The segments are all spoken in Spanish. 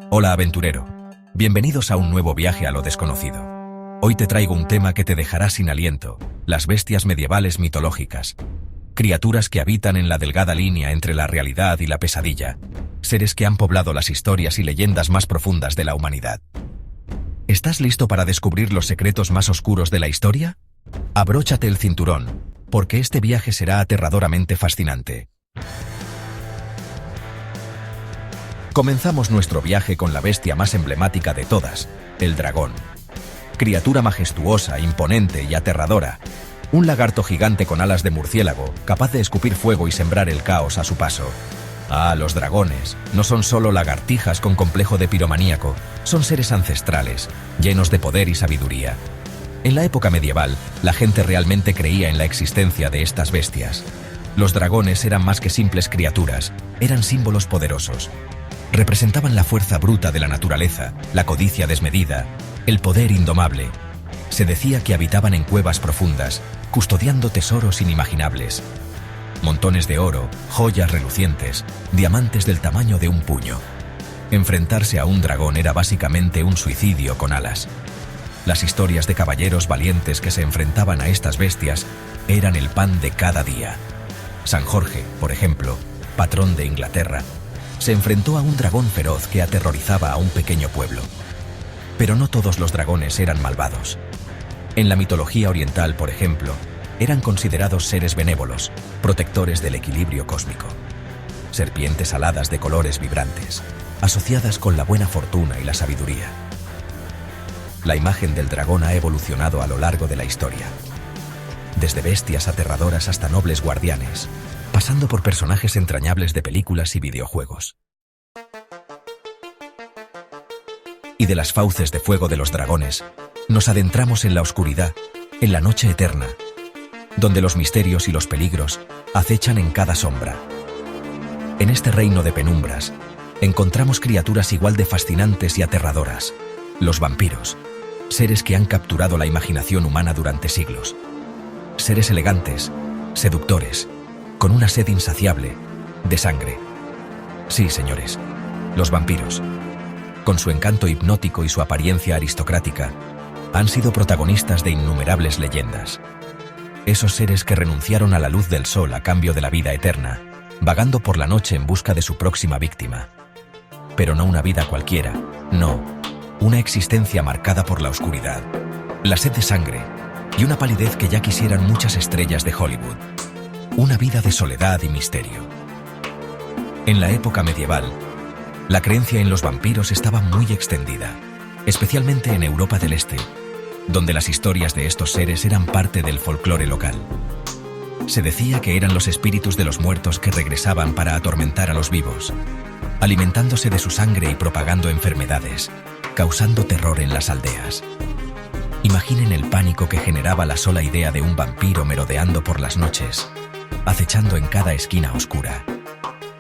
Hola aventurero, bienvenidos a un nuevo viaje a lo desconocido. Hoy te traigo un tema que te dejará sin aliento, las bestias medievales mitológicas. Criaturas que habitan en la delgada línea entre la realidad y la pesadilla, seres que han poblado las historias y leyendas más profundas de la humanidad. ¿Estás listo para descubrir los secretos más oscuros de la historia? Abróchate el cinturón, porque este viaje será aterradoramente fascinante. Comenzamos nuestro viaje con la bestia más emblemática de todas, el dragón. Criatura majestuosa, imponente y aterradora. Un lagarto gigante con alas de murciélago, capaz de escupir fuego y sembrar el caos a su paso. Los dragones no son solo lagartijas con complejo de piromaníaco, son seres ancestrales, llenos de poder y sabiduría. En la época medieval, la gente realmente creía en la existencia de estas bestias. Los dragones eran más que simples criaturas, eran símbolos poderosos. Representaban la fuerza bruta de la naturaleza, la codicia desmedida, el poder indomable. Se decía que habitaban en cuevas profundas, custodiando tesoros inimaginables. Montones de oro, joyas relucientes, diamantes del tamaño de un puño. Enfrentarse a un dragón era básicamente un suicidio con alas. Las historias de caballeros valientes que se enfrentaban a estas bestias eran el pan de cada día. San Jorge, por ejemplo, patrón de Inglaterra, se enfrentó a un dragón feroz que aterrorizaba a un pequeño pueblo. Pero no todos los dragones eran malvados. En la mitología oriental, por ejemplo, eran considerados seres benévolos, protectores del equilibrio cósmico. Serpientes aladas de colores vibrantes, asociadas con la buena fortuna y la sabiduría. La imagen del dragón ha evolucionado a lo largo de la historia. Desde bestias aterradoras hasta nobles guardianes, pasando por personajes entrañables de películas y videojuegos. Y de las fauces de fuego de los dragones, nos adentramos en la oscuridad, en la noche eterna, donde los misterios y los peligros acechan en cada sombra. En este reino de penumbras, encontramos criaturas igual de fascinantes y aterradoras, los vampiros, seres que han capturado la imaginación humana durante siglos. Seres elegantes, seductores, con una sed insaciable de sangre. Sí, señores, los vampiros, con su encanto hipnótico y su apariencia aristocrática, han sido protagonistas de innumerables leyendas. Esos seres que renunciaron a la luz del sol a cambio de la vida eterna, vagando por la noche en busca de su próxima víctima. Pero no una vida cualquiera, no, una existencia marcada por la oscuridad, la sed de sangre y una palidez que ya quisieran muchas estrellas de Hollywood. Una vida de soledad y misterio. En la época medieval, la creencia en los vampiros estaba muy extendida, especialmente en Europa del Este, donde las historias de estos seres eran parte del folclore local. Se decía que eran los espíritus de los muertos que regresaban para atormentar a los vivos, alimentándose de su sangre y propagando enfermedades, causando terror en las aldeas. Imaginen el pánico que generaba la sola idea de un vampiro merodeando por las noches, acechando en cada esquina oscura.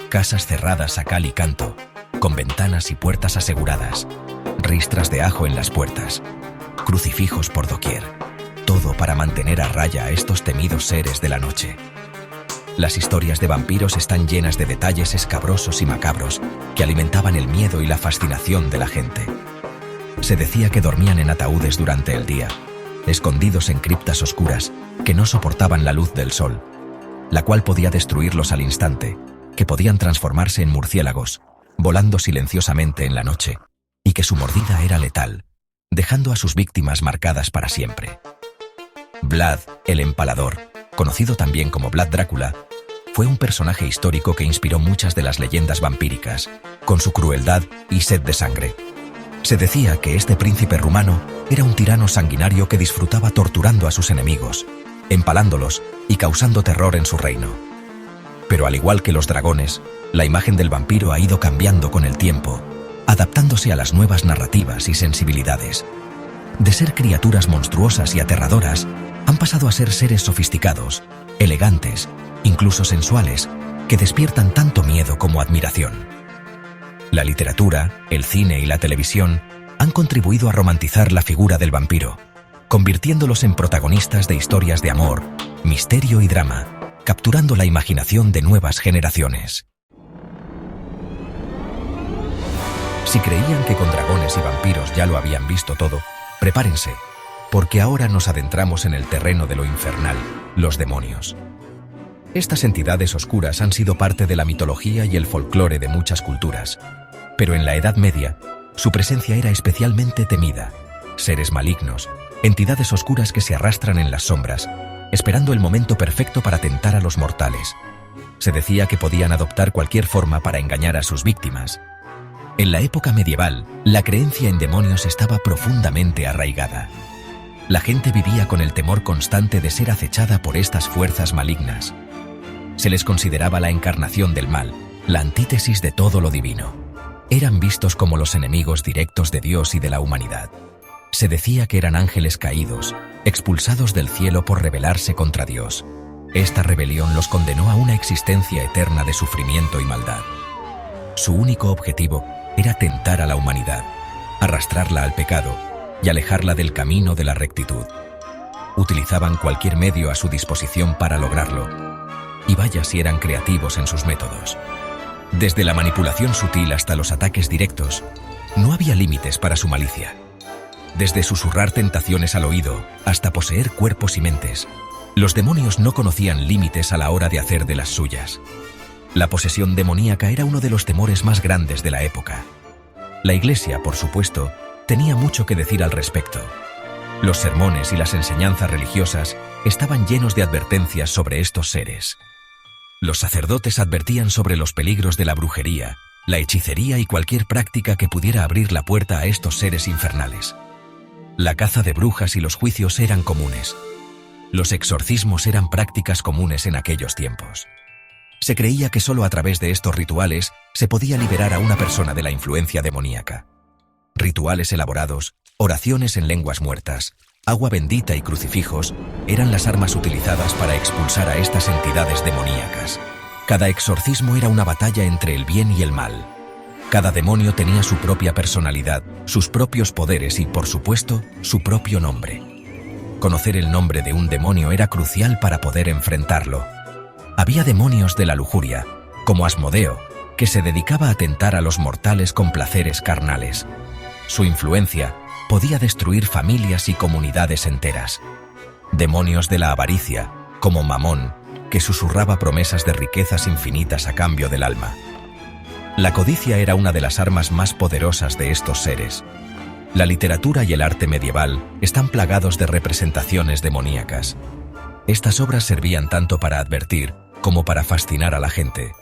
Casas cerradas a cal y canto, con ventanas y puertas aseguradas, ristras de ajo en las puertas, crucifijos por doquier, todo para mantener a raya a estos temidos seres de la noche. Las historias de vampiros están llenas de detalles escabrosos y macabros que alimentaban el miedo y la fascinación de la gente. Se decía que dormían en ataúdes durante el día, escondidos en criptas oscuras que no soportaban la luz del sol, la cual podía destruirlos al instante, que podían transformarse en murciélagos, volando silenciosamente en la noche, y que su mordida era letal, dejando a sus víctimas marcadas para siempre. Vlad, el Empalador, conocido también como Vlad Drácula, fue un personaje histórico que inspiró muchas de las leyendas vampíricas, con su crueldad y sed de sangre. Se decía que este príncipe rumano era un tirano sanguinario que disfrutaba torturando a sus enemigos, empalándolos y causando terror en su reino. Pero al igual que los dragones, la imagen del vampiro ha ido cambiando con el tiempo, adaptándose a las nuevas narrativas y sensibilidades. De ser criaturas monstruosas y aterradoras, han pasado a ser seres sofisticados, elegantes, incluso sensuales, que despiertan tanto miedo como admiración. La literatura, el cine y la televisión han contribuido a romantizar la figura del vampiro, convirtiéndolos en protagonistas de historias de amor, misterio y drama, capturando la imaginación de nuevas generaciones. Si creían que con dragones y vampiros ya lo habían visto todo, prepárense, porque ahora nos adentramos en el terreno de lo infernal, los demonios. Estas entidades oscuras han sido parte de la mitología y el folclore de muchas culturas, pero en la Edad Media, su presencia era especialmente temida. Seres malignos, entidades oscuras que se arrastran en las sombras, esperando el momento perfecto para tentar a los mortales. Se decía que podían adoptar cualquier forma para engañar a sus víctimas. En la época medieval, la creencia en demonios estaba profundamente arraigada. La gente vivía con el temor constante de ser acechada por estas fuerzas malignas. Se les consideraba la encarnación del mal, la antítesis de todo lo divino. Eran vistos como los enemigos directos de Dios y de la humanidad. Se decía que eran ángeles caídos, expulsados del cielo por rebelarse contra Dios. Esta rebelión los condenó a una existencia eterna de sufrimiento y maldad. Su único objetivo era tentar a la humanidad, arrastrarla al pecado y alejarla del camino de la rectitud. Utilizaban cualquier medio a su disposición para lograrlo, y vaya si eran creativos en sus métodos. Desde la manipulación sutil hasta los ataques directos, no había límites para su malicia. Desde susurrar tentaciones al oído hasta poseer cuerpos y mentes, los demonios no conocían límites a la hora de hacer de las suyas. La posesión demoníaca era uno de los temores más grandes de la época. La Iglesia, por supuesto, tenía mucho que decir al respecto. Los sermones y las enseñanzas religiosas estaban llenos de advertencias sobre estos seres. Los sacerdotes advertían sobre los peligros de la brujería, la hechicería y cualquier práctica que pudiera abrir la puerta a estos seres infernales. La caza de brujas y los juicios eran comunes. Los exorcismos eran prácticas comunes en aquellos tiempos. Se creía que solo a través de estos rituales se podía liberar a una persona de la influencia demoníaca. Rituales elaborados, oraciones en lenguas muertas, agua bendita y crucifijos eran las armas utilizadas para expulsar a estas entidades demoníacas. Cada exorcismo era una batalla entre el bien y el mal. Cada demonio tenía su propia personalidad, sus propios poderes y, por supuesto, su propio nombre. Conocer el nombre de un demonio era crucial para poder enfrentarlo. Había demonios de la lujuria, como Asmodeo, que se dedicaba a tentar a los mortales con placeres carnales. Su influencia podía destruir familias y comunidades enteras. Demonios de la avaricia, como Mamón, que susurraba promesas de riquezas infinitas a cambio del alma. La codicia era una de las armas más poderosas de estos seres. La literatura y el arte medieval están plagados de representaciones demoníacas. Estas obras servían tanto para advertir como para fascinar a la gente.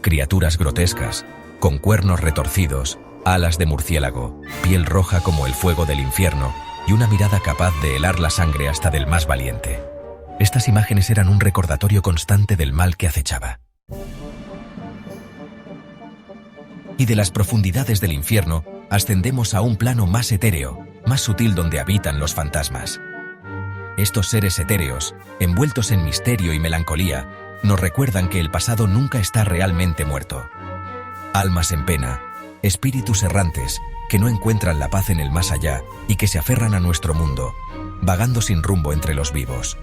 Criaturas grotescas, con cuernos retorcidos, alas de murciélago, piel roja como el fuego del infierno y una mirada capaz de helar la sangre hasta del más valiente. Estas imágenes eran un recordatorio constante del mal que acechaba. Y de las profundidades del infierno ascendemos a un plano más etéreo, más sutil, donde habitan los fantasmas. Estos seres etéreos, envueltos en misterio y melancolía, nos recuerdan que el pasado nunca está realmente muerto. Almas en pena, espíritus errantes que no encuentran la paz en el más allá y que se aferran a nuestro mundo, vagando sin rumbo entre los vivos.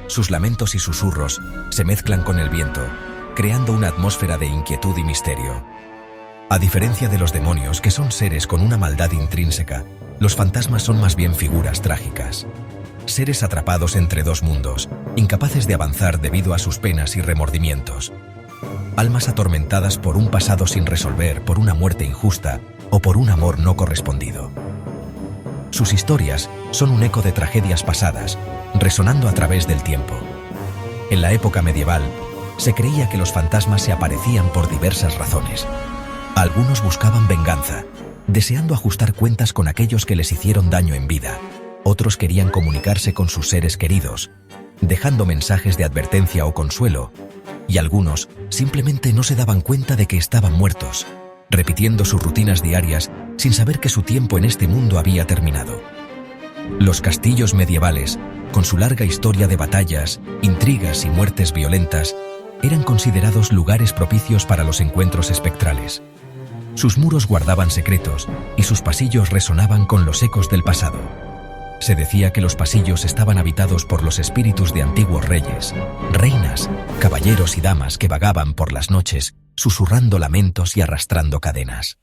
Sus lamentos y susurros se mezclan con el viento, creando una atmósfera de inquietud y misterio. A diferencia de los demonios, que son seres con una maldad intrínseca, los fantasmas son más bien figuras trágicas. Seres atrapados entre dos mundos, incapaces de avanzar debido a sus penas y remordimientos. Almas atormentadas por un pasado sin resolver, por una muerte injusta o por un amor no correspondido. Sus historias son un eco de tragedias pasadas, resonando a través del tiempo. En la época medieval, se creía que los fantasmas se aparecían por diversas razones. Algunos buscaban venganza, deseando ajustar cuentas con aquellos que les hicieron daño en vida. Otros querían comunicarse con sus seres queridos, dejando mensajes de advertencia o consuelo, y algunos simplemente no se daban cuenta de que estaban muertos, repitiendo sus rutinas diarias sin saber que su tiempo en este mundo había terminado. Los castillos medievales, con su larga historia de batallas, intrigas y muertes violentas, eran considerados lugares propicios para los encuentros espectrales. Sus muros guardaban secretos y sus pasillos resonaban con los ecos del pasado. Se decía que los pasillos estaban habitados por los espíritus de antiguos reyes, reinas, caballeros y damas que vagaban por las noches, susurrando lamentos y arrastrando cadenas.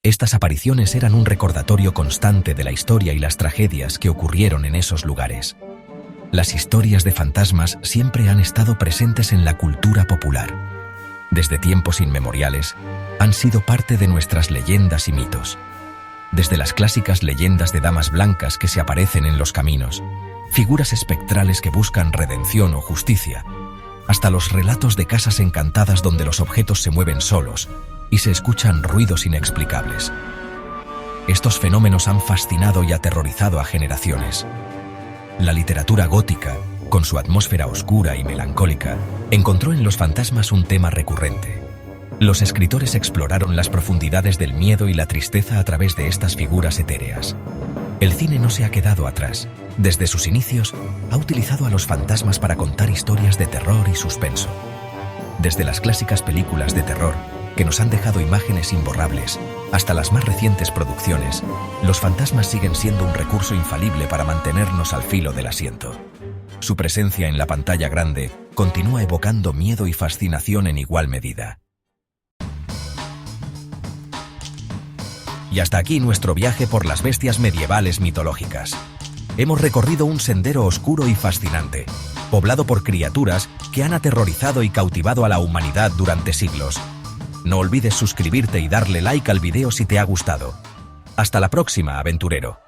Estas apariciones eran un recordatorio constante de la historia y las tragedias que ocurrieron en esos lugares. Las historias de fantasmas siempre han estado presentes en la cultura popular. Desde tiempos inmemoriales, han sido parte de nuestras leyendas y mitos. Desde las clásicas leyendas de damas blancas que se aparecen en los caminos, figuras espectrales que buscan redención o justicia, hasta los relatos de casas encantadas donde los objetos se mueven solos y se escuchan ruidos inexplicables. Estos fenómenos han fascinado y aterrorizado a generaciones. La literatura gótica, con su atmósfera oscura y melancólica, encontró en los fantasmas un tema recurrente. Los escritores exploraron las profundidades del miedo y la tristeza a través de estas figuras etéreas. El cine no se ha quedado atrás. Desde sus inicios, ha utilizado a los fantasmas para contar historias de terror y suspenso. Desde las clásicas películas de terror, que nos han dejado imágenes imborrables, hasta las más recientes producciones, los fantasmas siguen siendo un recurso infalible para mantenernos al filo del asiento. Su presencia en la pantalla grande continúa evocando miedo y fascinación en igual medida. Y hasta aquí nuestro viaje por las bestias medievales mitológicas. Hemos recorrido un sendero oscuro y fascinante, poblado por criaturas que han aterrorizado y cautivado a la humanidad durante siglos. No olvides suscribirte y darle like al video si te ha gustado. Hasta la próxima, aventurero.